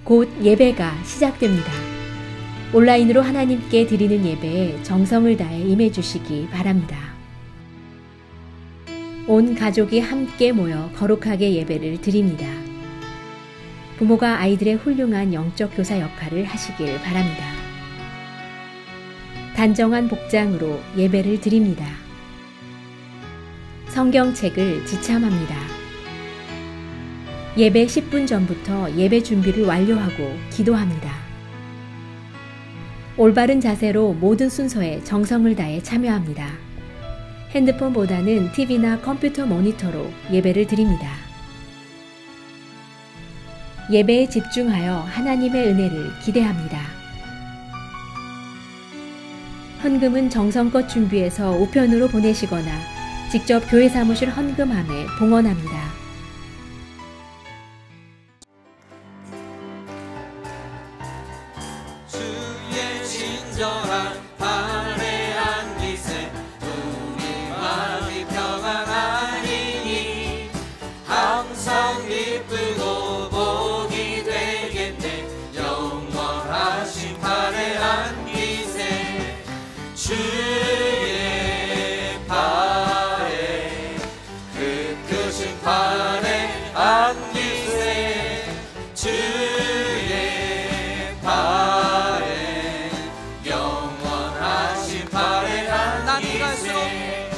곧 예배가 시작됩니다. 온라인으로 하나님께 드리는 예배에 정성을 다해 임해 주시기 바랍니다. 온 가족이 함께 모여 거룩하게 예배를 드립니다. 부모가 아이들의 훌륭한 영적 교사 역할을 하시길 바랍니다. 단정한 복장으로 예배를 드립니다. 성경책을 지참합니다. 예배 10분 전부터 예배 준비를 완료하고 기도합니다. 올바른 자세로 모든 순서에 정성을 다해 참여합니다. 핸드폰보다는 TV나 컴퓨터 모니터로 예배를 드립니다. 예배에 집중하여 하나님의 은혜를 기대합니다. 헌금은 정성껏 준비해서 우편으로 보내시거나 직접 교회 사무실 헌금함에 봉헌합니다. 주의 친절한 발에 안기세 우리 마음이 평안하리니 항상 기쁘고 복이 되겠네 영원하신 발에 안기세 주의 발에 그 크신 발에 안기세 주의 발에 영원하신 발에 안기세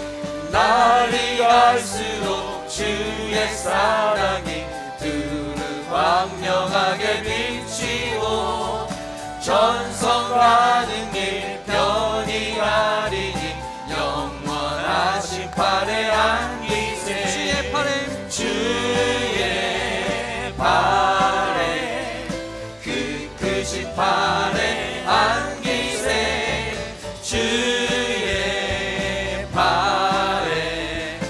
날이 갈수록 주의 사랑이 두루 광명하게 비치고 전성 가는 길 편히 가리니 영원하신 발에 안기세 주의 발에 주의 발에 그 크신 발에 안기세 주의 발에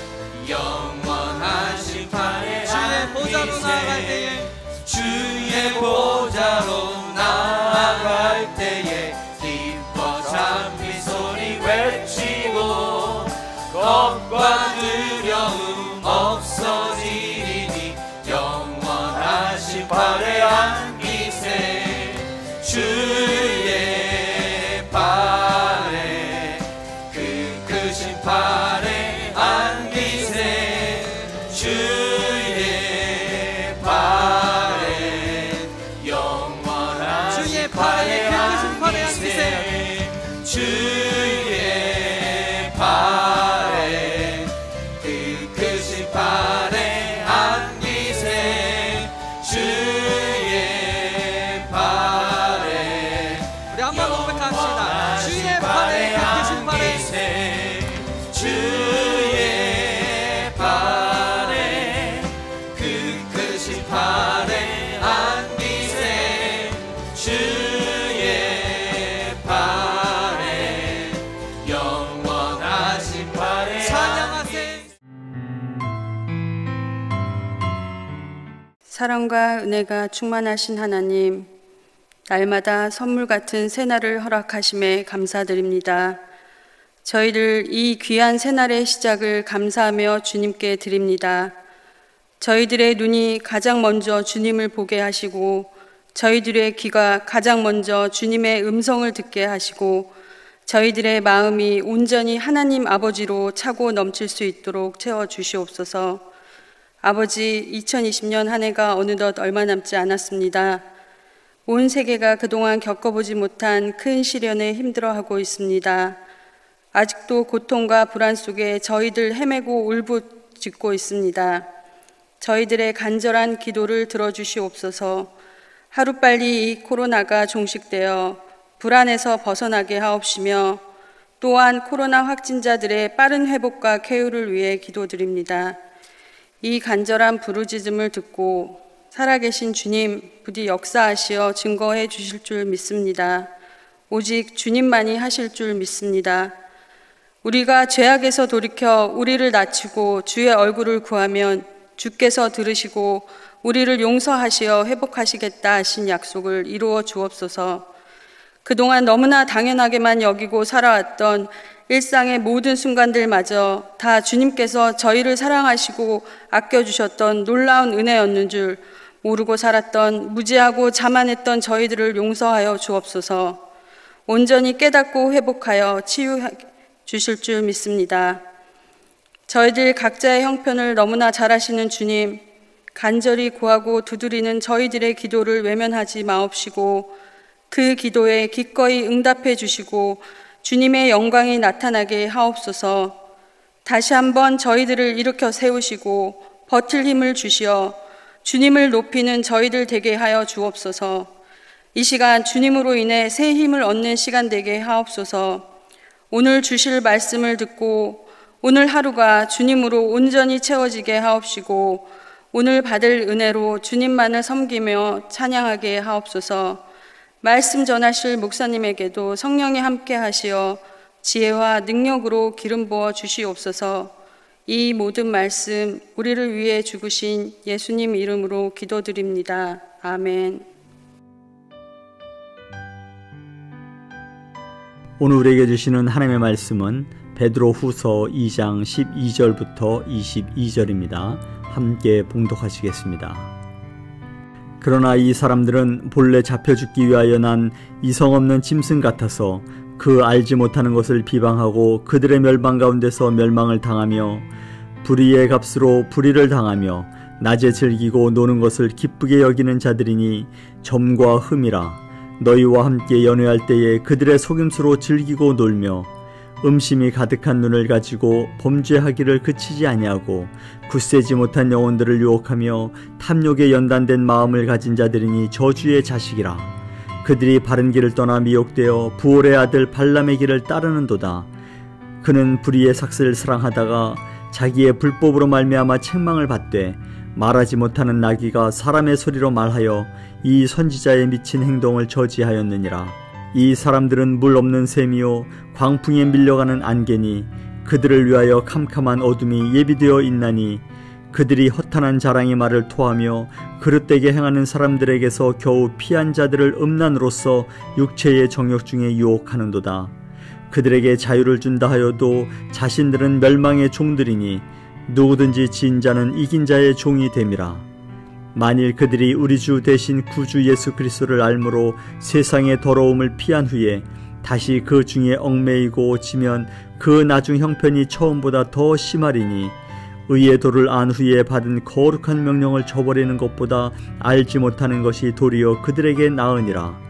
영원하신 발에 주의 보좌로 나아갈 때에 주의 보좌로 나아갈 때에 기뻐 찬미 소리 외치고 겁과 두려움 없어지리니 영원하신 발에 안기세 주의 발에 그 크신 발에 안기세 주의 발에 영원하신 주의 발에 그 크신 발에 안기세 주의 발에 그 크신 발에 안기세 주의 발에 우리 한번 고백합시다. 주의 발에 그 크신 발에 주의 발에 그 크신 발에 안기세 주의 발에 영원하신 발에 찬양하세. 사랑과 은혜가 충만하신 하나님, 날마다 선물 같은 새날을 허락하심에 감사드립니다. 저희들 이 귀한 새날의 시작을 감사하며 주님께 드립니다. 저희들의 눈이 가장 먼저 주님을 보게 하시고 저희들의 귀가 가장 먼저 주님의 음성을 듣게 하시고 저희들의 마음이 온전히 하나님 아버지로 차고 넘칠 수 있도록 채워주시옵소서. 아버지, 2020년 한 해가 어느덧 얼마 남지 않았습니다. 온 세계가 그동안 겪어보지 못한 큰 시련에 힘들어하고 있습니다. 아직도 고통과 불안 속에 저희들 헤매고 울부짖고 있습니다. 저희들의 간절한 기도를 들어주시옵소서. 하루빨리 이 코로나가 종식되어 불안에서 벗어나게 하옵시며 또한 코로나 확진자들의 빠른 회복과 쾌유를 위해 기도드립니다. 이 간절한 부르짖음을 듣고 살아계신 주님 부디 역사하시어 증거해 주실 줄 믿습니다. 오직 주님만이 하실 줄 믿습니다. 우리가 죄악에서 돌이켜 우리를 낮추고 주의 얼굴을 구하면 주께서 들으시고 우리를 용서하시어 회복하시겠다 하신 약속을 이루어 주옵소서. 그동안 너무나 당연하게만 여기고 살아왔던 일상의 모든 순간들마저 다 주님께서 저희를 사랑하시고 아껴주셨던 놀라운 은혜였는 줄 모르고 살았던 무지하고 자만했던 저희들을 용서하여 주옵소서. 온전히 깨닫고 회복하여 치유해 주실 줄 믿습니다. 저희들 각자의 형편을 너무나 잘 아시는 주님, 간절히 구하고 두드리는 저희들의 기도를 외면하지 마옵시고 그 기도에 기꺼이 응답해 주시고 주님의 영광이 나타나게 하옵소서. 다시 한번 저희들을 일으켜 세우시고 버틸 힘을 주시어 주님을 높이는 저희들 되게 하여 주옵소서. 이 시간 주님으로 인해 새 힘을 얻는 시간 되게 하옵소서. 오늘 주실 말씀을 듣고 오늘 하루가 주님으로 온전히 채워지게 하옵시고 오늘 받을 은혜로 주님만을 섬기며 찬양하게 하옵소서. 말씀 전하실 목사님에게도 성령이 함께 하시어 지혜와 능력으로 기름 부어 주시옵소서. 이 모든 말씀 우리를 위해 죽으신 예수님 이름으로 기도드립니다. 아멘. 오늘 우리에게 주시는 하나님의 말씀은 베드로후서 2장 12절부터 22절입니다. 함께 봉독하시겠습니다. 그러나 이 사람들은 본래 잡혀 죽기 위하여 난 이성 없는 짐승 같아서 그 알지 못하는 것을 비방하고 그들의 멸망 가운데서 멸망을 당하며 불의의 값으로 불의를 당하며 낮에 즐기고 노는 것을 기쁘게 여기는 자들이니 점과 흠이라. 너희와 함께 연회할 때에 그들의 속임수로 즐기고 놀며 음심이 가득한 눈을 가지고 범죄하기를 그치지 아니하고 굳세지 못한 영혼들을 유혹하며 탐욕에 연단된 마음을 가진 자들이니 저주의 자식이라. 그들이 바른 길을 떠나 미혹되어 부올의 아들 발람의 길을 따르는도다. 그는 불의의 삭슬을 사랑하다가 자기의 불법으로 말미암아 책망을 받되 말하지 못하는 나귀가 사람의 소리로 말하여 이 선지자의 미친 행동을 저지하였느니라. 이 사람들은 물 없는 샘이요 광풍에 밀려가는 안개니 그들을 위하여 캄캄한 어둠이 예비되어 있나니 그들이 허탄한 자랑의 말을 토하며 그릇되게 행하는 사람들에게서 겨우 피한 자들을 음란으로써 육체의 정욕 중에 유혹하는도다. 그들에게 자유를 준다 하여도 자신들은 멸망의 종들이니 누구든지 진 자는 이긴 자의 종이 됨이라. 만일 그들이 우리 주 대신 구주 예수 그리스도를 알므로 세상의 더러움을 피한 후에 다시 그 중에 얽매이고 지면 그 나중 형편이 처음보다 더 심하리니 의의 도를 안 후에 받은 거룩한 명령을 저버리는 것보다 알지 못하는 것이 도리어 그들에게 나으니라.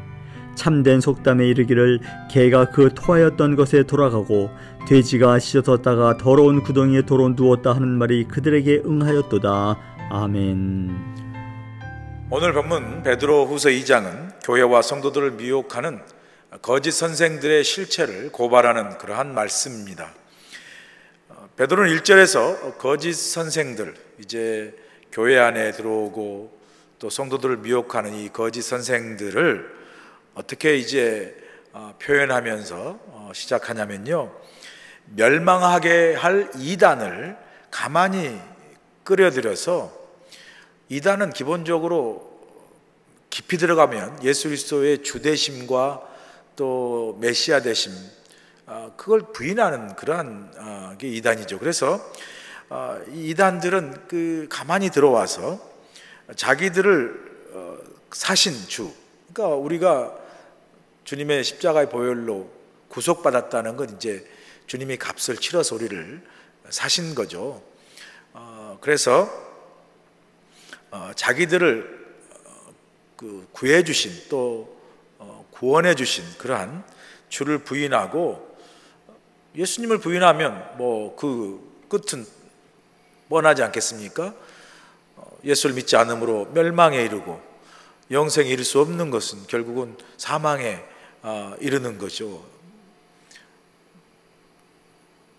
참된 속담에 이르기를 개가 그 토하였던 것에 돌아가고 돼지가 씻었다가 더러운 구덩이에 도로 누웠다 하는 말이 그들에게 응하였도다. 아멘. 오늘 본문 베드로후서 2장은 교회와 성도들을 미혹하는 거짓 선생들의 실체를 고발하는 그러한 말씀입니다. 베드로는 1절에서 거짓 선생들, 이제 교회 안에 들어오고 또 성도들을 미혹하는 이 거짓 선생들을 어떻게 이제 표현하면서 시작하냐면요, 멸망하게 할 이단을 가만히 끌어들여서, 이단은 기본적으로 깊이 들어가면 예수 그리스도의 주되심과 또 메시아 되심, 그걸 부인하는 그러한 게 이단이죠. 그래서 이 이단들은 가만히 들어와서 자기들을 사신 주, 그러니까 우리가 주님의 십자가의 보혈로 구속받았다는 건 이제 주님이 값을 치러서 우리를 사신 거죠. 그래서 자기들을 구해 주신, 또 구원해 주신 그러한 주를 부인하고, 예수님을 부인하면 뭐 그 끝은 뻔하지 않겠습니까? 예수를 믿지 않음으로 멸망에 이르고 영생에 이를 수 없는 것은 결국은 사망에 이르는 거죠.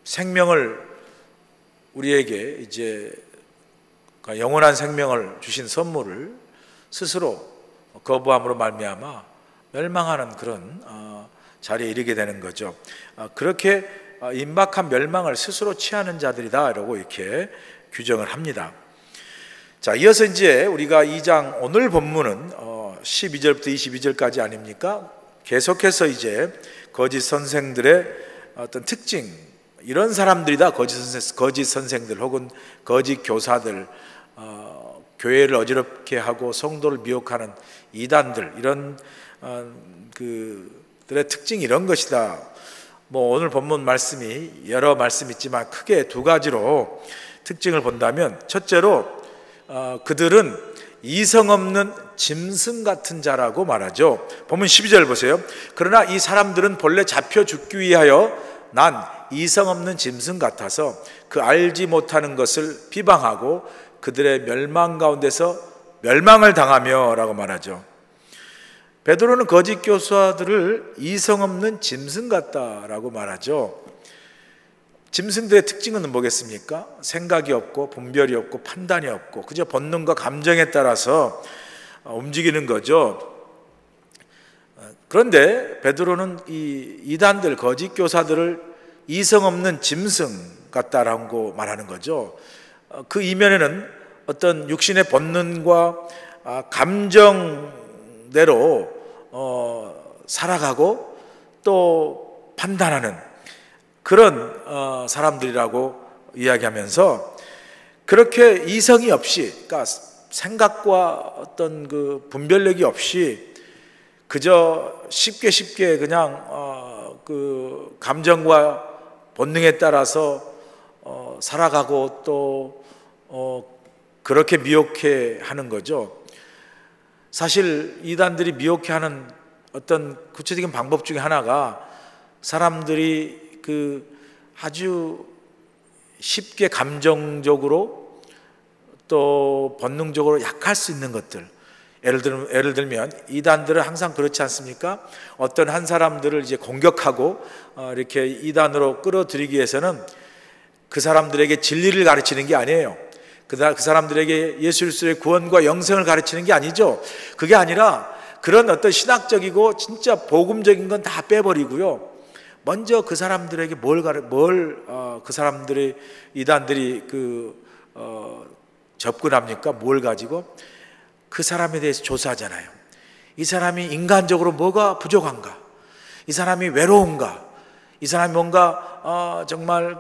생명을 우리에게 이제 영원한 생명을 주신 선물을 스스로 거부함으로 말미암아 멸망하는 그런 자리에 이르게 되는 거죠. 그렇게 임박한 멸망을 스스로 취하는 자들이다 라고 이렇게 규정을 합니다. 자, 이어서 이제 우리가 2장 오늘 본문은 12절부터 22절까지 아닙니까? 계속해서 이제 거짓 선생들의 어떤 특징, 이런 사람들이다, 거짓 선생들 혹은 거짓 교사들, 교회를 어지럽게 하고 성도를 미혹하는 이단들, 이런 그들의 특징이 이런 것이다. 뭐 오늘 본문 말씀이 여러 말씀 있지만 크게 두 가지로 특징을 본다면, 첫째로 그들은 이성 없는 짐승 같은 자라고 말하죠. 본문 12절 보세요. 그러나 이 사람들은 본래 잡혀 죽기 위하여 난 이성 없는 짐승 같아서 그 알지 못하는 것을 비방하고 그들의 멸망 가운데서 멸망을 당하며 라고 말하죠. 베드로는 거짓 교사들을 이성 없는 짐승 같다라고 말하죠. 짐승들의 특징은 뭐겠습니까? 생각이 없고 분별이 없고 판단이 없고 그저 본능과 감정에 따라서 움직이는 거죠. 그런데 베드로는 이 이단들, 거짓 교사들을 이성 없는 짐승 같다라고 말하는 거죠. 그 이면에는 어떤 육신의 본능과 감정대로 살아가고 또 판단하는 그런 사람들이라고 이야기하면서, 그렇게 이성이 없이, 그러니까 생각과 어떤 그 분별력이 없이 그저 쉽게 그냥 그 감정과 본능에 따라서 살아가고 또 그렇게 미혹해 하는 거죠. 사실 이단들이 미혹해 하는 어떤 구체적인 방법 중에 하나가, 사람들이 그 아주 쉽게 감정적으로 또 본능적으로 약할 수 있는 것들, 예를 들면 이단들은 항상 그렇지 않습니까? 어떤 한 사람들을 이제 공격하고 이렇게 이단으로 끌어들이기 위해서는 그 사람들에게 진리를 가르치는 게 아니에요. 그 사람들에게 예수 그리스도의 구원과 영생을 가르치는 게 아니죠. 그게 아니라 그런 어떤 신학적이고 진짜 복음적인 건 다 빼버리고요. 먼저 그 사람들에게 그 사람들의 이단들이 접근합니까? 뭘 가지고? 그 사람에 대해서 조사하잖아요. 이 사람이 인간적으로 뭐가 부족한가? 이 사람이 외로운가? 이 사람이 뭔가 정말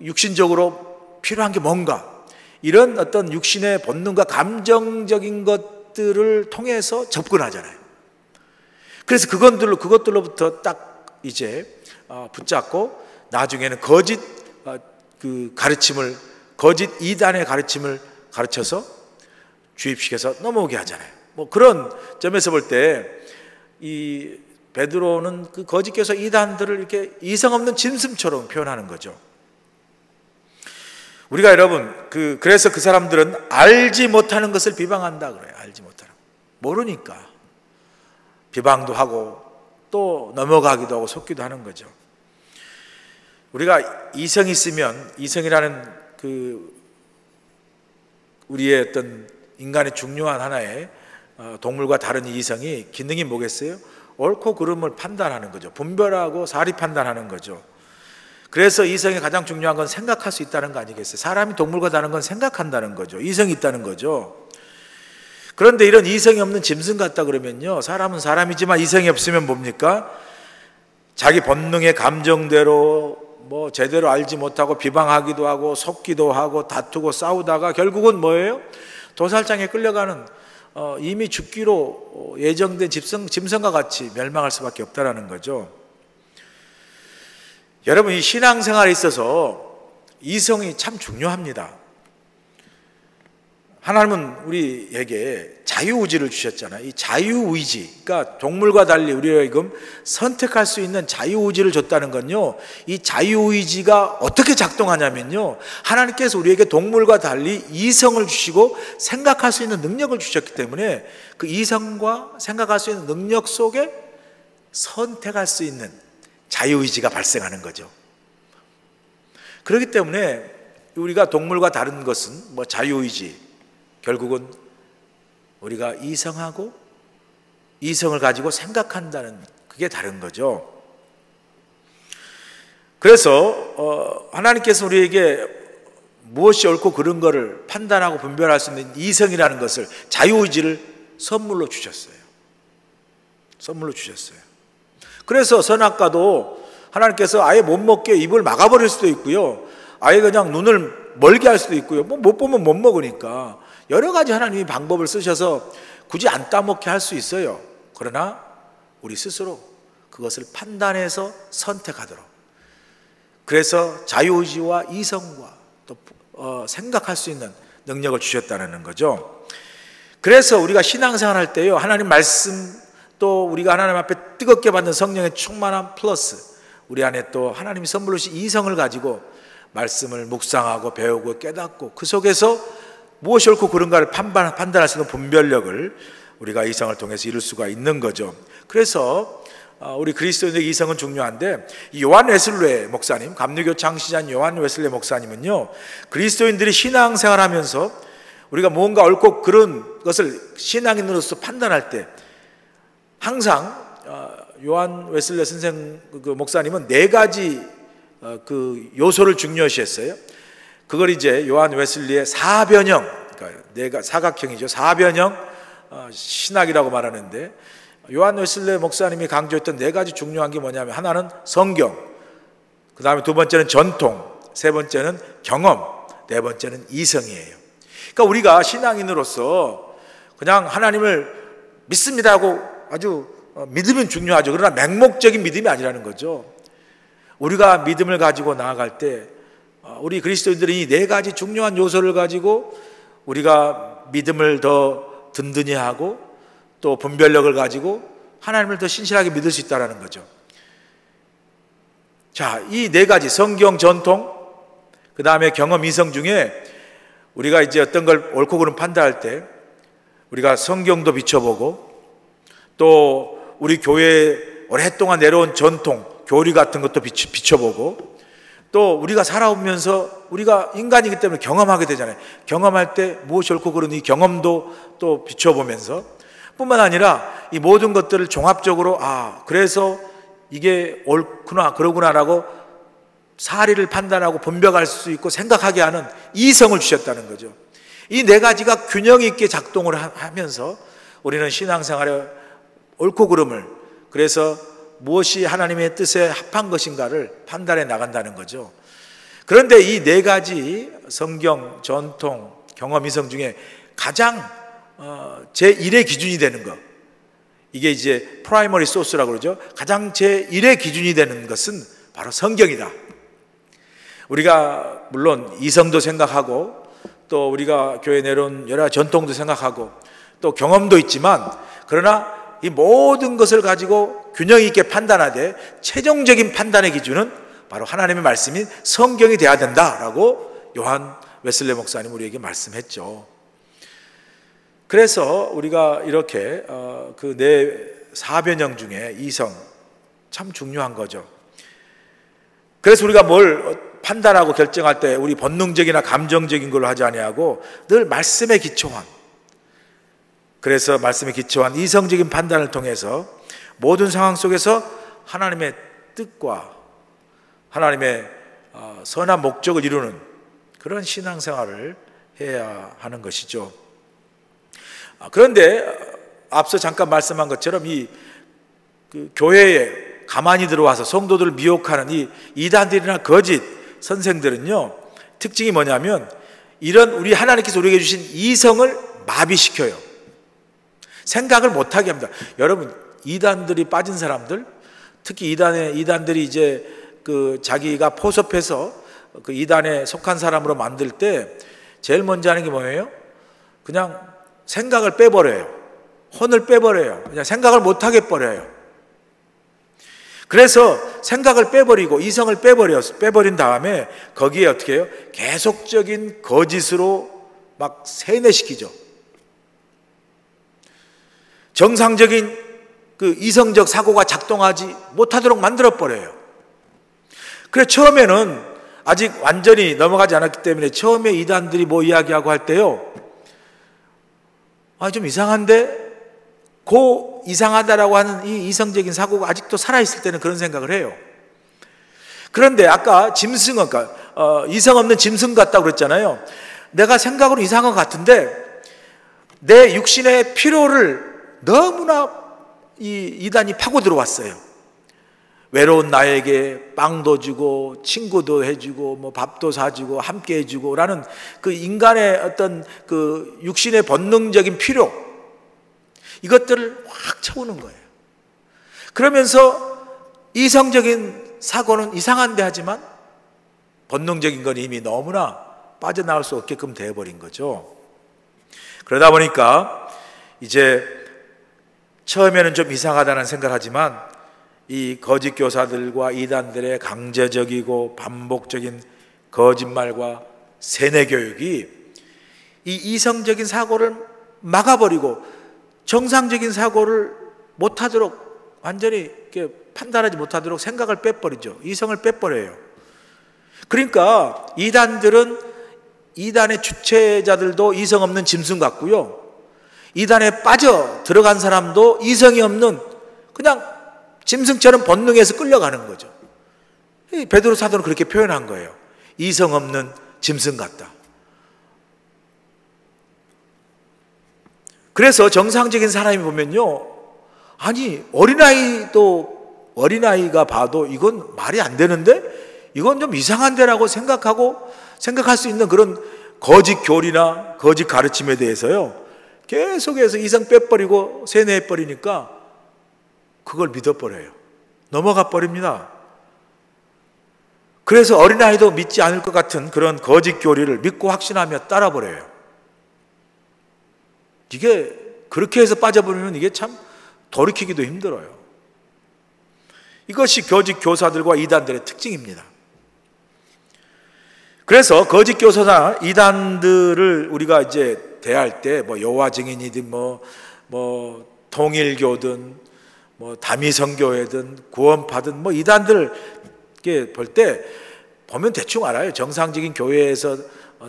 육신적으로 필요한 게 뭔가? 이런 어떤 육신의 본능과 감정적인 것들을 통해서 접근하잖아요. 그래서 그것들로부터 딱 이제 붙잡고 나중에는 거짓 가르침을, 거짓 이단의 가르침을 가르쳐서 주입시켜서 넘어오게 하잖아요. 뭐 그런 점에서 볼 때 이 베드로는 그 거짓 교사 이단들을 이렇게 이성 없는 짐승처럼 표현하는 거죠. 우리가 여러분 그래서 그 사람들은 알지 못하는 것을 비방한다 그래요. 알지 못하는, 모르니까 비방도 하고 또 넘어가기도 하고 속기도 하는 거죠. 우리가 이성이 있으면, 이성이라는 우리의 어떤 인간의 중요한 하나의 동물과 다른 이성이 기능이 뭐겠어요? 옳고 그름을 판단하는 거죠. 분별하고 사리 판단하는 거죠. 그래서 이성의 가장 중요한 건 생각할 수 있다는 거 아니겠어요? 사람이 동물과 다른 건 생각한다는 거죠. 이성이 있다는 거죠. 그런데 이런 이성이 없는 짐승 같다 그러면요, 사람은 사람이지만 이성이 없으면 뭡니까? 자기 본능의 감정대로 뭐 제대로 알지 못하고 비방하기도 하고 속기도 하고 다투고 싸우다가 결국은 뭐예요? 도살장에 끌려가는 이미 죽기로 예정된 짐승과 같이 멸망할 수밖에 없다라는 거죠. 여러분, 이 신앙생활에 있어서 이성이 참 중요합니다. 하나님은 우리에게 자유의지를 주셨잖아요. 이 자유의지, 그러니까 동물과 달리 우리에게 선택할 수 있는 자유의지를 줬다는 건요, 이 자유의지가 어떻게 작동하냐면요, 하나님께서 우리에게 동물과 달리 이성을 주시고 생각할 수 있는 능력을 주셨기 때문에 그 이성과 생각할 수 있는 능력 속에 선택할 수 있는 자유의지가 발생하는 거죠. 그렇기 때문에 우리가 동물과 다른 것은 뭐 자유의지, 결국은 우리가 이성하고 이성을 가지고 생각한다는, 그게 다른 거죠. 그래서 하나님께서 우리에게 무엇이 옳고 그른 거를 판단하고 분별할 수 있는 이성이라는 것을, 자유의지를 선물로 주셨어요. 선물로 주셨어요. 그래서 선악과도 하나님께서 아예 못 먹게 입을 막아버릴 수도 있고요, 아예 그냥 눈을 눈을 멀게 할 수도 있고요. 뭐 못 보면 못 먹으니까 여러 가지 하나님이 방법을 쓰셔서 굳이 안 따먹게 할 수 있어요. 그러나 우리 스스로 그것을 판단해서 선택하도록, 그래서 자유의지와 이성과 또 생각할 수 있는 능력을 주셨다는 거죠. 그래서 우리가 신앙생활 할 때요, 하나님 말씀, 또 우리가 하나님 앞에 뜨겁게 받는 성령의 충만함 플러스 우리 안에 또 하나님이 선물로 주신 이성을 가지고 말씀을 묵상하고 배우고 깨닫고 그 속에서 무엇이 옳고 그른가를 판단할 수 있는 분별력을 우리가 이성을 통해서 이룰 수가 있는 거죠. 그래서 우리 그리스도인의 이성은 중요한데, 이 요한 웨슬레 목사님, 감리교 창시자인 요한 웨슬레 목사님은요, 그리스도인들이 신앙생활하면서 우리가 뭔가 옳고 그른 것을 신앙인으로서 판단할 때 항상 요한 웨슬레 선생 그 목사님은 4가지 그 요소를 중요시했어요. 그걸 이제 요한 웨슬리의 사변형, 그러니까 사각형이죠. 사변형 신학이라고 말하는데, 요한 웨슬레 목사님이 강조했던 4가지 중요한 게 뭐냐면, 하나는 성경, 그 다음에 2번째는 전통, 3번째는 경험, 4번째는 이성이에요. 그러니까 우리가 신앙인으로서 그냥 하나님을 믿습니다 하고 아주 믿으면 중요하죠. 그러나 맹목적인 믿음이 아니라는 거죠. 우리가 믿음을 가지고 나아갈 때 우리 그리스도인들이 이 4가지 중요한 요소를 가지고 우리가 믿음을 더 든든히 하고 또 분별력을 가지고 하나님을 더 신실하게 믿을 수 있다는 거죠. 자, 이 4가지 성경, 전통, 그 다음에 경험, 이성 중에 우리가 이제 어떤 걸 옳고 그름 판단할 때 우리가 성경도 비춰보고 또 우리 교회에 오랫동안 내려온 전통, 교리 같은 것도 비춰보고 또 우리가 살아오면서 우리가 인간이기 때문에 경험하게 되잖아요. 경험할 때 무엇이 옳고 그른 이 경험도 또 비춰보면서 뿐만 아니라 이 모든 것들을 종합적으로 그래서 이게 옳구나 그러구나라고 사리를 판단하고 분별할 수 있고 생각하게 하는 이성을 주셨다는 거죠. 이 4가지가 균형 있게 작동을 하면서 우리는 신앙생활에 옳고 그름을, 그래서 무엇이 하나님의 뜻에 합한 것인가를 판단해 나간다는 거죠. 그런데 이 4가지 성경, 전통, 경험, 이성 중에 가장 제1의 기준이 되는 것, 이게 이제 프라이머리 소스라고 그러죠. 가장 제1의 기준이 되는 것은 바로 성경이다. 우리가 물론 이성도 생각하고 또 우리가 교회 내려온 여러 가지 전통도 생각하고 또 경험도 있지만, 그러나 이 모든 것을 가지고 균형 있게 판단하되 최종적인 판단의 기준은 바로 하나님의 말씀인 성경이 돼야 된다라고 요한 웨슬레 목사님 우리에게 말씀했죠. 그래서 우리가 이렇게 그 4변형 중에 이성 참 중요한 거죠. 그래서 우리가 뭘 판단하고 결정할 때 우리 본능적이나 감정적인 걸로 하지 아니하고 늘 말씀에 기초한, 그래서 말씀에 기초한 이성적인 판단을 통해서 모든 상황 속에서 하나님의 뜻과 하나님의 선한 목적을 이루는 그런 신앙생활을 해야 하는 것이죠. 그런데 앞서 잠깐 말씀한 것처럼 그 교회에 가만히 들어와서 성도들을 미혹하는 이 이단들이나 거짓 선생들은요, 특징이 뭐냐면 이런 우리 하나님께서 우리에게 주신 이성을 마비시켜요. 생각을 못하게 합니다. 여러분, 이단들이 빠진 사람들, 특히 이단들이 이제 그 자기가 포섭해서 그 이단에 속한 사람으로 만들 때 제일 먼저 하는 게 뭐예요? 그냥 생각을 빼버려요. 혼을 빼버려요. 그냥 생각을 못하게 버려요. 그래서 생각을 빼버리고 이성을 빼버린 다음에 거기에 어떻게 해요? 계속적인 거짓으로 막 세뇌시키죠. 정상적인 그 이성적 사고가 작동하지 못하도록 만들어버려요. 그래, 처음에는 아직 완전히 넘어가지 않았기 때문에 처음에 이단들이 뭐 이야기하고 할 때요, 좀 이상한데? 이상하다라고 하는 이 이성적인 사고가 아직도 살아있을 때는 그런 생각을 해요. 그런데 아까 짐승은, 이성 없는 짐승 같다고 그랬잖아요. 내가 생각으로 이상한 것 같은데 내 육신의 피로를 너무나 이 이단이 파고 들어왔어요. 외로운 나에게 빵도 주고 친구도 해주고 뭐 밥도 사주고 함께 해주고 라는 그 인간의 어떤 그 육신의 본능적인 필요, 이것들을 확 채우는 거예요. 그러면서 이성적인 사고는 이상한데 하지만 본능적인 건 이미 너무나 빠져나올 수 없게끔 되어버린 거죠. 그러다 보니까 이제 처음에는 좀 이상하다는 생각을 하지만 이 거짓 교사들과 이단들의 강제적이고 반복적인 거짓말과 세뇌 교육이 이 이성적인 사고를 막아버리고 정상적인 사고를 못하도록, 완전히 이렇게 판단하지 못하도록 생각을 빼버리죠. 이성을 빼버려요. 그러니까 이단들은, 이단의 주체자들도 이성 없는 짐승 같고요, 이단에 빠져 들어간 사람도 이성이 없는 그냥 짐승처럼 본능에서 끌려가는 거죠. 베드로 사도는 그렇게 표현한 거예요. 이성 없는 짐승 같다. 그래서 정상적인 사람이 보면요, 아니 어린아이가 봐도 이건 말이 안 되는데, 이건 좀 이상한데라고 생각할 수 있는 그런 거짓 교리나 거짓 가르침에 대해서요, 계속해서 이성 빼버리고 세뇌해버리니까 그걸 믿어버려요. 넘어가 버립니다. 그래서 어린아이도 믿지 않을 것 같은 그런 거짓 교리를 믿고 확신하며 따라버려요. 이게 그렇게 해서 빠져버리면 이게 참 돌이키기도 힘들어요. 이것이 거짓 교사들과 이단들의 특징입니다. 그래서 거짓 교사나 이단들을 우리가 이제 대할 때 뭐 여호와 증인이든 뭐 통일교든 뭐 다미성교회든 구원파든 뭐 이단들 볼 때 보면 대충 알아요. 정상적인 교회에서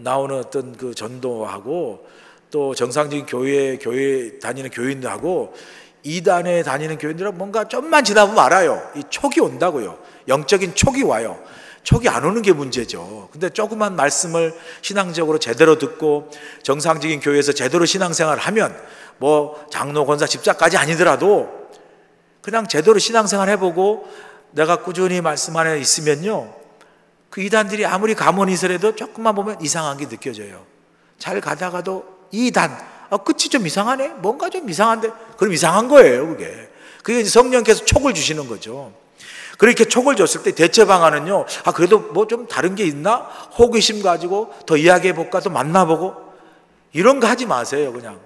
나오는 어떤 그 전도하고 또 정상적인 교회 다니는 교인들하고 이단에 다니는 교인들하고 뭔가 좀만 지나보면 알아요. 이 촉이 온다고요. 영적인 촉이 와요. 촉이 안 오는 게 문제죠. 근데 조그만 말씀을 신앙적으로 제대로 듣고 정상적인 교회에서 제대로 신앙생활을 하면 뭐 장로, 권사, 집사까지 아니더라도 그냥 제대로 신앙생활 해보고 내가 꾸준히 말씀 안에 있으면요, 그 이단들이 아무리 가만히 있으라도 조금만 보면 이상한 게 느껴져요. 잘 가다가도 이단, 끝이 좀 이상하네? 뭔가 좀 이상한데? 그럼 이상한 거예요, 그게. 그게 성령께서 촉을 주시는 거죠. 그렇게 촉을 줬을 때 대처 방안은요, 그래도 뭐 좀 다른 게 있나? 호기심 가지고 더 이야기해볼까? 또 만나보고? 이런 거 하지 마세요, 그냥.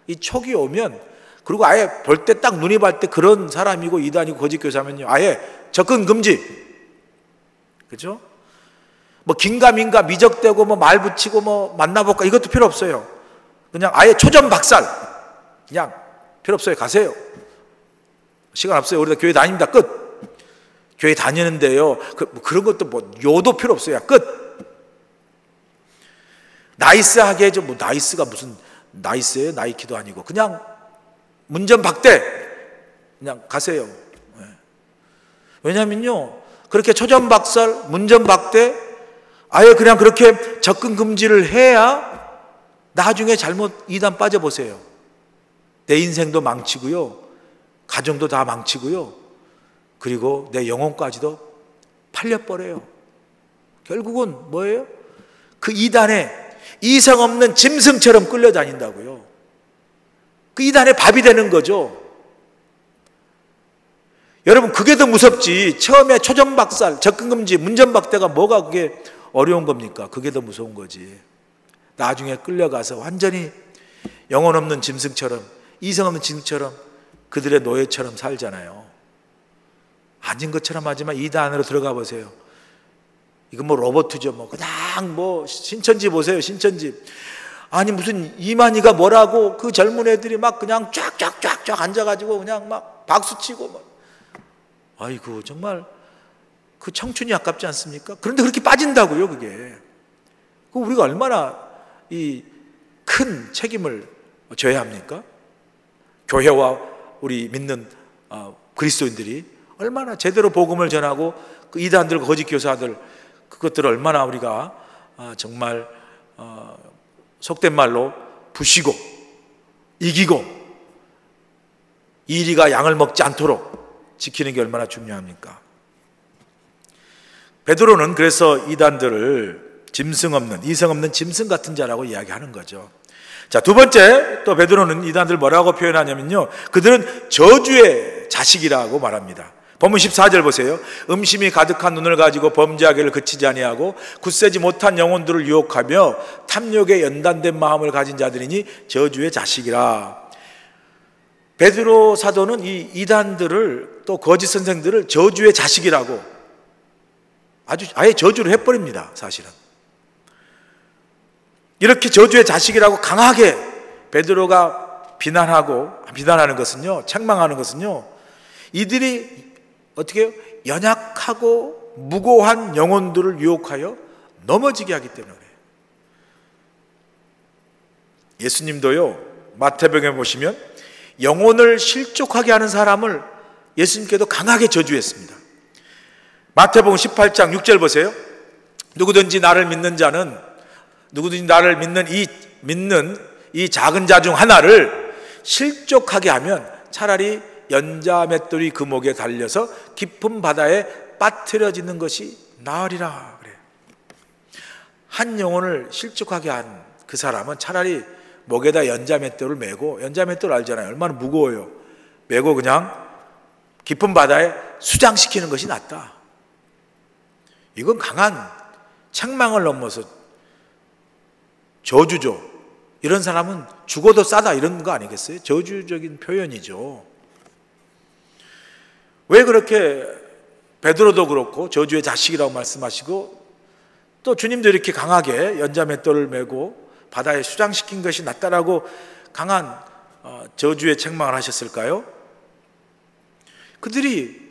이 촉이 오면, 그리고 아예 볼 때 딱 눈이 발 때 그런 사람이고 이단이고 거짓 교사면요, 아예 접근 금지. 그죠? 뭐 긴가민가 미적대고 뭐 말 붙이고 뭐 만나볼까? 이것도 필요 없어요. 그냥 아예 초전박살. 그냥 필요 없어요. 가세요. 시간 없어요. 우리가 교회 다닙니다. 끝. 교회 다니는데요, 그런 것도 뭐 요도 필요 없어요. 끝. 나이스하게 해줘. 뭐 나이스가 무슨 나이스예요? 나이키도 아니고 그냥 문전박대. 그냥 가세요. 왜냐면요, 그렇게 초전박살, 문전박대, 아예 그냥 그렇게 접근 금지를 해야 나중에 잘못 이단 빠져보세요. 내 인생도 망치고요, 가정도 다 망치고요, 그리고 내 영혼까지도 팔려버려요. 결국은 뭐예요? 그 이단에 이성 없는 짐승처럼 끌려다닌다고요. 그 이단의 밥이 되는 거죠. 여러분, 그게 더 무섭지. 처음에 초전박살, 접근금지, 문전박대가 뭐가 그게 어려운 겁니까? 그게 더 무서운 거지. 나중에 끌려가서 완전히 영혼 없는 짐승처럼, 이성 없는 짐승처럼 그들의 노예처럼 살잖아요. 아닌 것처럼 하지만 이단으로 들어가 보세요. 이건 뭐 로봇이죠. 뭐 그냥 뭐 신천지 보세요. 신천지. 아니 무슨 이만희가 뭐라고 그 젊은 애들이 막 그냥 쫙쫙쫙쫙 앉아가지고 그냥 막 박수치고 막. 아이고 정말 그 청춘이 아깝지 않습니까? 그런데 그렇게 빠진다고요, 그게. 그 우리가 얼마나 이 큰 책임을 져야 합니까? 교회와 우리 믿는 그리스도인들이 얼마나 제대로 복음을 전하고 그 이단들, 거짓 교사들, 그것들을 얼마나 우리가 정말 속된 말로 부시고 이기고 이리가 양을 먹지 않도록 지키는 게 얼마나 중요합니까? 베드로는 그래서 이단들을 짐승 없는, 이성 없는 짐승 같은 자라고 이야기하는 거죠. 자, 두 번째, 또 베드로는 이단들 뭐라고 표현하냐면요, 그들은 저주의 자식이라고 말합니다. 본문 14절 보세요. 음심이 가득한 눈을 가지고 범죄하기를 그치지 아니하고 굳세지 못한 영혼들을 유혹하며 탐욕에 연단된 마음을 가진 자들이니 저주의 자식이라. 베드로 사도는 이 이단들을, 또 거짓 선생들을 저주의 자식이라고 아예 저주를 해버립니다. 사실은 이렇게 저주의 자식이라고 강하게 베드로가 비난하는 것은요, 책망하는 것은요, 이들이 어떻게 해요? 연약하고 무고한 영혼들을 유혹하여 넘어지게 하기 때문에 그래요. 예수님도요, 마태복음에 보시면 영혼을 실족하게 하는 사람을 예수님께도 강하게 저주했습니다. 마태복음 18장 6절 보세요. 누구든지 나를 믿는 이 작은 자 중 하나를 실족하게 하면 차라리 연자 맷돌이 그 목에 달려서 깊은 바다에 빠뜨려지는 것이 나으리라 그래요. 한 영혼을 실족하게 한 그 사람은 차라리 목에다 연자 맷돌을 메고, 연자 맷돌 알잖아요. 얼마나 무거워요. 메고 그냥 깊은 바다에 수장시키는 것이 낫다. 이건 강한 책망을 넘어서 저주죠. 이런 사람은 죽어도 싸다, 이런 거 아니겠어요? 저주적인 표현이죠. 왜 그렇게 베드로도 그렇고 저주의 자식이라고 말씀하시고, 또 주님도 이렇게 강하게 연자 맷돌을 메고 바다에 수장시킨 것이 낫다라고 강한 저주의 책망을 하셨을까요? 그들이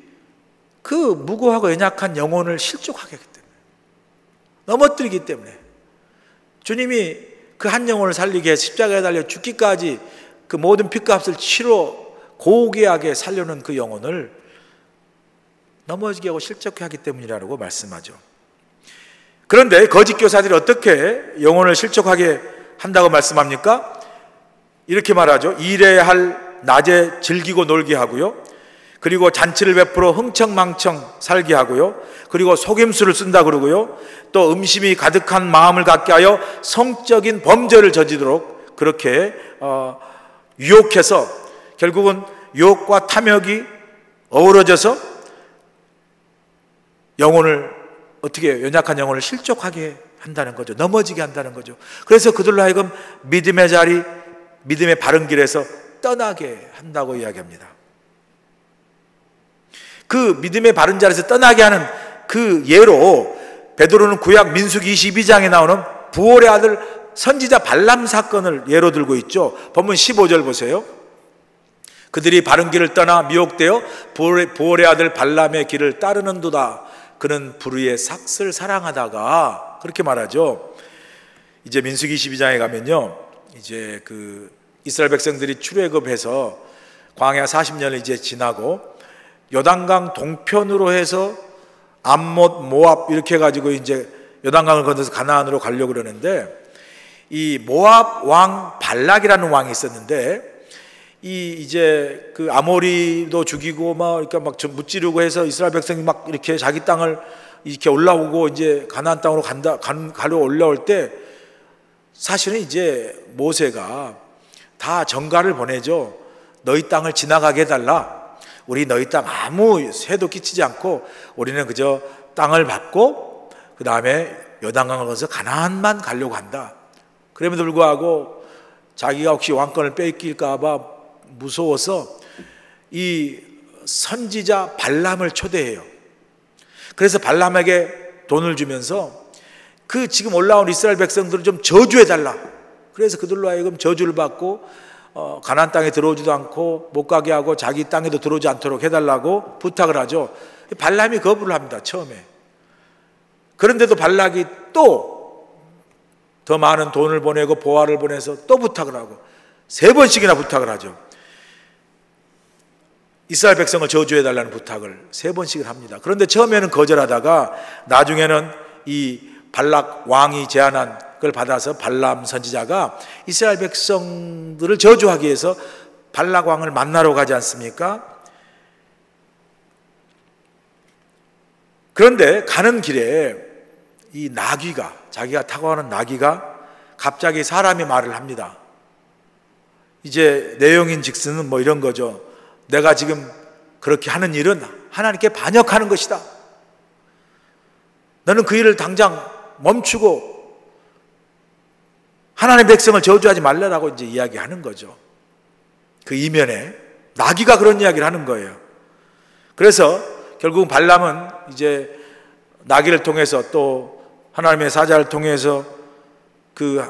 그 무고하고 연약한 영혼을 실족하게 하기 때문에, 넘어뜨리기 때문에, 주님이 그 한 영혼을 살리게 해서 십자가에 달려 죽기까지 그 모든 핏값을 치러 고귀하게 살려는 그 영혼을 넘어지게 하고 실족하게 하기 때문이라고 말씀하죠. 그런데 거짓 교사들이 어떻게 영혼을 실족하게 한다고 말씀합니까? 이렇게 말하죠. 일해야 할 낮에 즐기고 놀게 하고요, 그리고 잔치를 베풀어 흥청망청 살게 하고요, 그리고 속임수를 쓴다 그러고요, 또 음심이 가득한 마음을 갖게 하여 성적인 범죄를 저지르도록 그렇게 유혹해서 결국은 유혹과 탐욕이 어우러져서 영혼을, 어떻게 연약한 영혼을 실족하게 한다는 거죠. 넘어지게 한다는 거죠. 그래서 그들로 하여금 믿음의 자리, 믿음의 바른 길에서 떠나게 한다고 이야기합니다. 그 믿음의 바른 자리에서 떠나게 하는 그 예로 베드로는 구약 민수기 22장에 나오는 부올의 아들 선지자 발람 사건을 예로 들고 있죠. 본문 15절 보세요. 그들이 바른 길을 떠나 미혹되어 부올의 아들 발람의 길을 따르는도다. 그는 불의의 삭슬 사랑하다가, 그렇게 말하죠. 이제 민수기 22장에 가면요, 이제 그 이스라엘 백성들이 출애굽해서 광야 40년을 이제 지나고 요단강 동편으로 해서 암못, 모압 이렇게 해가지고 이제 요단강을 건너서 가나안으로 가려고 그러는데, 이 모압 왕 발락이라는 왕이 있었는데, 이제 그 아모리도 죽이고 그러니까 막 무찌르고 해서 이스라엘 백성이 막 이렇게 자기 땅을 이렇게 올라오고 이제 가나안 땅으로 가려 올라올 때, 사실은 이제 모세가 다 전가를 보내죠. 너희 땅을 지나가게 해달라. 우리 너희 땅 아무 새도 끼치지 않고 우리는 그저 땅을 받고 그 다음에 요단강을 건너서 가나안만 가려고 한다. 그럼에도 불구하고 자기가 혹시 왕권을 뺏길까 봐 무서워서 이 선지자 발람을 초대해요. 그래서 발람에게 돈을 주면서 그 지금 올라온 이스라엘 백성들을 좀 저주해달라. 그래서 그들로 하여금 저주를 받고 가나안 땅에 들어오지도 않고 못 가게 하고 자기 땅에도 들어오지 않도록 해달라고 부탁을 하죠. 발람이 거부를 합니다, 처음에. 그런데도 발락이 또 더 많은 돈을 보내고 보화를 보내서 또 부탁을 하고 3번씩이나 부탁을 하죠. 이스라엘 백성을 저주해달라는 부탁을 3번씩을 합니다. 그런데 처음에는 거절하다가 나중에는 이 발락 왕이 제안한 그걸 받아서 발람 선지자가 이스라엘 백성들을 저주하기 위해서 발락 왕을 만나러 가지 않습니까? 그런데 가는 길에 이 나귀가, 자기가 타고 가는 나귀가 갑자기 사람의 말을 합니다. 이제 내용인 즉슨은 뭐 이런 거죠. 내가 지금 그렇게 하는 일은 하나님께 반역하는 것이다. 너는 그 일을 당장 멈추고 하나님의 백성을 저주하지 말라라고 이제 이야기하는 거죠. 그 이면에 나귀가 그런 이야기를 하는 거예요. 그래서 결국 발람은 이제 나귀를 통해서 또 하나님의 사자를 통해서 그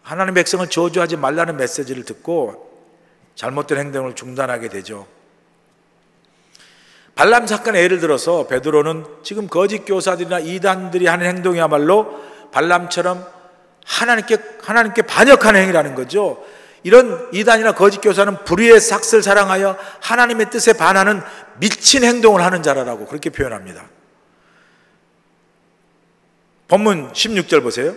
하나님의 백성을 저주하지 말라는 메시지를 듣고 잘못된 행동을 중단하게 되죠. 발람 사건의 예를 들어서 베드로는 지금 거짓 교사들이나 이단들이 하는 행동이야말로 발람처럼 하나님께 반역하는 행위라는 거죠. 이런 이단이나 거짓 교사는 불의의 삭슬 사랑하여 하나님의 뜻에 반하는 미친 행동을 하는 자라고 그렇게 표현합니다. 본문 16절 보세요.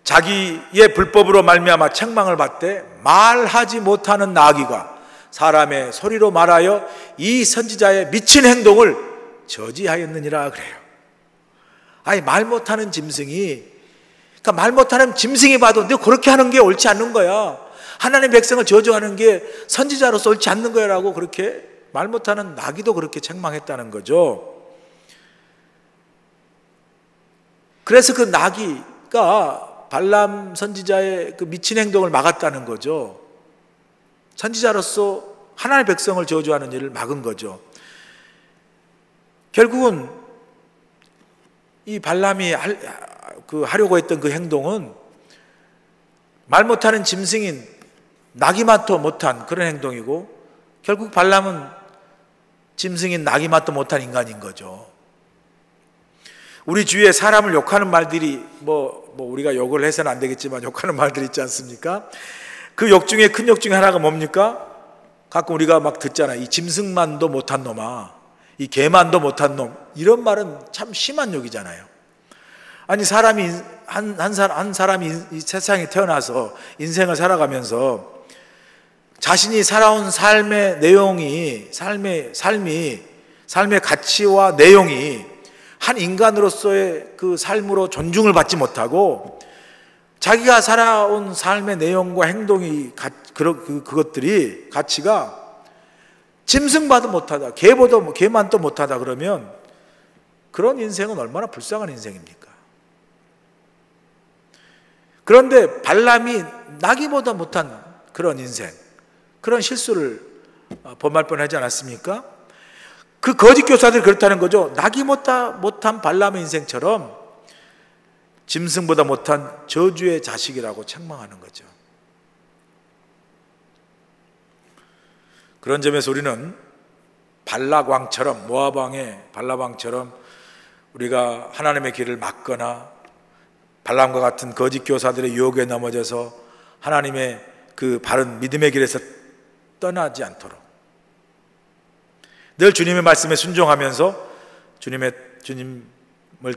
자기의 불법으로 말미암아 책망을 받되 말하지 못하는 나귀가 사람의 소리로 말하여 이 선지자의 미친 행동을 저지하였느니라 그래요. 아니 말 못하는 짐승이, 그러니까 말 못하는 짐승이 봐도 너 그렇게 하는 게 옳지 않는 거야. 하나님 백성을 저주하는 게 선지자로서 옳지 않는 거야라고 그렇게 말 못하는 나귀도 그렇게 책망했다는 거죠. 그래서 그 나귀가 발람 선지자의 그 미친 행동을 막았다는 거죠. 선지자로서 하나님의 백성을 저주하는 일을 막은 거죠. 결국은 이 발람이 하려고 했던 그 행동은 말 못하는 짐승인 나귀맛도 못한 그런 행동이고, 결국 발람은 짐승인 나귀맛도 못한 인간인 거죠. 우리 주위에 사람을 욕하는 말들이 뭐 우리가 욕을 해서는 안 되겠지만 욕하는 말들이 있지 않습니까? 그 욕 중에 큰 욕 중에 하나가 뭡니까? 가끔 우리가 막 듣잖아요. 이 짐승만도 못한 놈아, 이 개만도 못한 놈. 이런 말은 참 심한 욕이잖아요. 아니 사람이 한 사람이 이 세상에 태어나서 인생을 살아가면서 자신이 살아온 삶의 내용이 삶의 가치와 내용이 한 인간으로서의 그 삶으로 존중을 받지 못하고 자기가 살아온 삶의 내용과 행동이 그것들이 가치가 짐승봐도 못하다, 개만도 못하다 그러면 그런 인생은 얼마나 불쌍한 인생입니까? 그런데 발람이 나귀보다 못한 그런 인생, 그런 실수를 범할 뻔하지 않았습니까? 그 거짓 교사들이 그렇다는 거죠. 나귀보다 못한 발람의 인생처럼 짐승보다 못한 저주의 자식이라고 책망하는 거죠. 그런 점에서 우리는 발락왕처럼, 모압 왕의 발락왕처럼 우리가 하나님의 길을 막거나 발람과 같은 거짓 교사들의 유혹에 넘어져서 하나님의 그 바른 믿음의 길에서 떠나지 않도록 늘 주님의 말씀에 순종하면서 주님을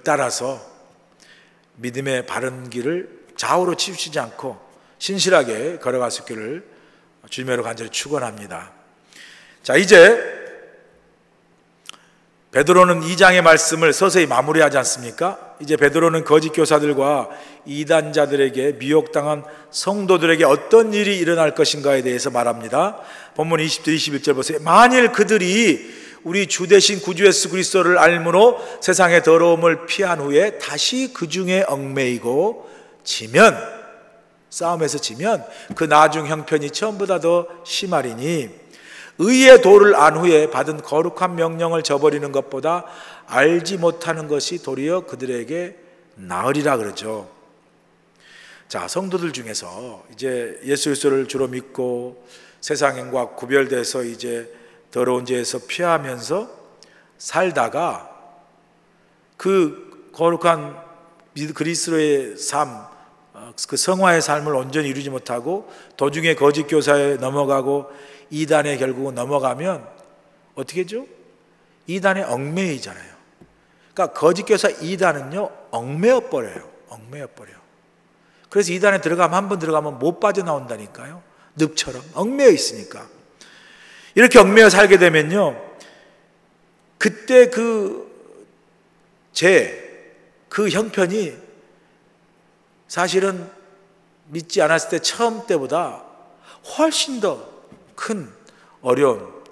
따라서 믿음의 바른 길을 좌우로 치우치지 않고 신실하게 걸어갈 수 있기를 주님으로 간절히 축원합니다. 자, 이제 베드로는 2장의 말씀을 서서히 마무리하지 않습니까? 이제 베드로는 거짓 교사들과 이단자들에게 미혹당한 성도들에게 어떤 일이 일어날 것인가에 대해서 말합니다. 본문 20절 21절 보세요. 만일 그들이 우리 주 대신 구주 예수 그리스도를 알므로 세상의 더러움을 피한 후에 다시 그 중에 얽매이고 싸움에서 지면 그 나중 형편이 처음보다 더 심하리니 의의 도를 안 후에 받은 거룩한 명령을 저버리는 것보다 알지 못하는 것이 도리어 그들에게 나으리라 그러죠. 자, 성도들 중에서 이제 예수 그리스도를 주로 믿고 세상과 구별돼서 이제 더러운 죄에서 피하면서 살다가 그 거룩한 그리스도의 삶, 그 성화의 삶을 온전히 이루지 못하고 도중에 거짓 교사에 넘어가고 이단에 결국은 넘어가면 어떻게 하죠? 이단에 얽매이잖아요. 그러니까 거짓 교사 이단은요 얽매여 버려요. 그래서 이단에 한 번 들어가면 못 빠져나온다니까요. 늪처럼 얽매여 있으니까. 이렇게 얽매여 살게 되면요 그때 그 형편이 사실은 믿지 않았을 때 처음 때보다 훨씬 더 큰 어려움,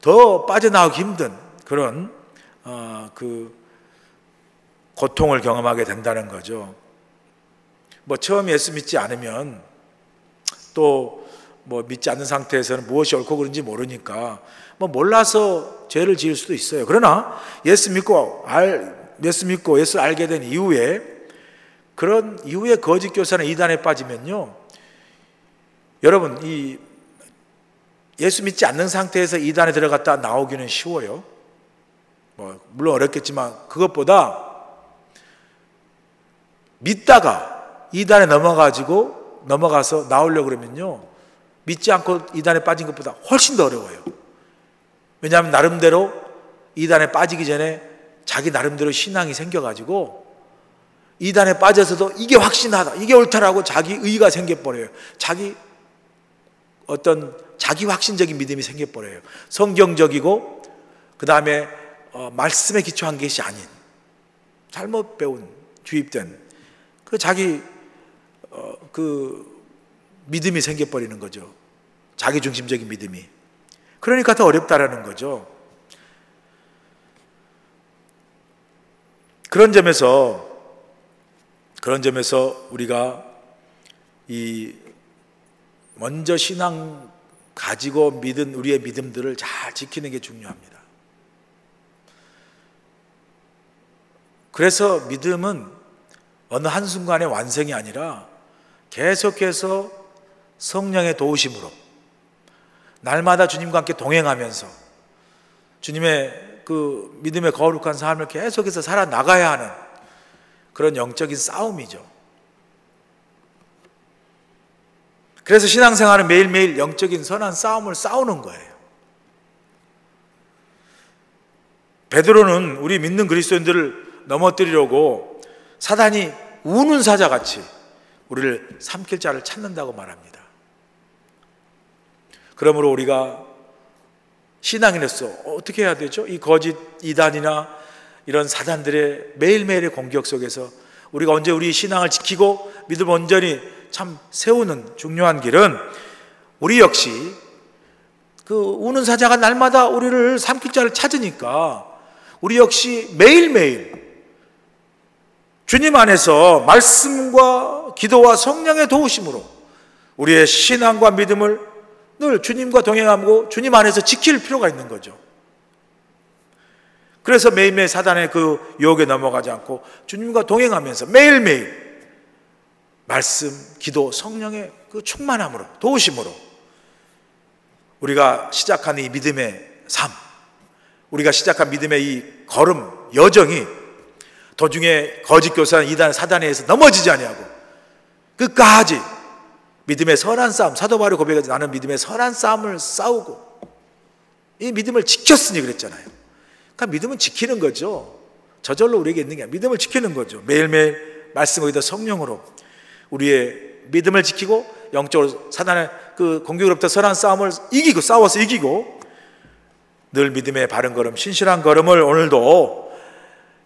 더 빠져나오기 힘든 그런 그 고통을 경험하게 된다는 거죠. 뭐 처음 예수 믿지 않으면 또 뭐 믿지 않는 상태에서는 무엇이 옳고 그른지 모르니까 뭐 몰라서 죄를 지을 수도 있어요. 그러나 예수 믿고 예수를 알게 된 이후에, 그런 이후에 거짓 교사나 이단에 빠지면요, 여러분 이 예수 믿지 않는 상태에서 이단에 들어갔다 나오기는 쉬워요. 뭐 물론 어렵겠지만 그것보다 믿다가 이단에 넘어가서 나오려고 그러면요, 믿지 않고 이단에 빠진 것보다 훨씬 더 어려워요. 왜냐하면 나름대로 이단에 빠지기 전에 자기 나름대로 신앙이 생겨가지고 이단에 빠져서도 이게 확신하다, 이게 옳다라고 자기 의가 생겨버려요. 자기 확신적인 믿음이 생겨버려요. 성경적이고 그 다음에 말씀에 기초한 것이 아닌 잘못 배운, 주입된 자기 믿음이 생겨버리는 거죠. 자기 중심적인 믿음이. 그러니까 더 어렵다라는 거죠. 그런 점에서 우리가 먼저 신앙 가지고 믿은 우리의 믿음들을 잘 지키는 게 중요합니다. 그래서 믿음은 어느 한순간의 완성이 아니라 계속해서 성령의 도우심으로 날마다 주님과 함께 동행하면서 주님의 그 믿음의 거룩한 삶을 계속해서 살아나가야 하는 그런 영적인 싸움이죠. 그래서 신앙생활은 매일매일 영적인 선한 싸움을 싸우는 거예요. 베드로는 우리 믿는 그리스도인들을 넘어뜨리려고 사단이 우는 사자같이 우리를 삼킬 자를 찾는다고 말합니다. 그러므로 우리가 신앙인으로서 어떻게 해야 되죠? 이 거짓 이단이나 이런 사단들의 매일매일의 공격 속에서 우리가 언제 우리 신앙을 지키고 믿음을 온전히 참 세우는 중요한 길은, 우리 역시 그 우는 사자가 날마다 우리를 삼킬 자를 찾으니까 우리 역시 매일매일 주님 안에서 말씀과 기도와 성령의 도우심으로 우리의 신앙과 믿음을 늘 주님과 동행하고 주님 안에서 지킬 필요가 있는 거죠. 그래서 매일매일 사단의 그 유혹에 넘어가지 않고 주님과 동행하면서 매일매일 말씀, 기도, 성령의 그 충만함으로, 도우심으로 우리가 시작한 이 믿음의 삶, 우리가 시작한 믿음의 이 걸음, 여정이 도중에 거짓 교사, 이단, 사단에 의해서 넘어지지 아니하고 끝까지 믿음의 선한 싸움, 사도 바울이 고백해서 나는 믿음의 선한 싸움을 싸우고 이 믿음을 지켰으니 그랬잖아요. 그러니까 믿음은 지키는 거죠. 저절로 우리에게 있는 게 아니라 믿음을 지키는 거죠. 매일매일 말씀과 성령으로 우리의 믿음을 지키고 영적으로 사단의 그 공격으로부터 선한 싸움을 이기고, 싸워서 이기고 늘 믿음의 바른 걸음, 신실한 걸음을 오늘도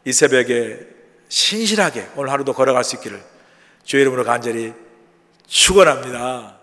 이 새벽에 신실하게 오늘 하루도 걸어갈 수 있기를 주의 이름으로 간절히 축원합니다.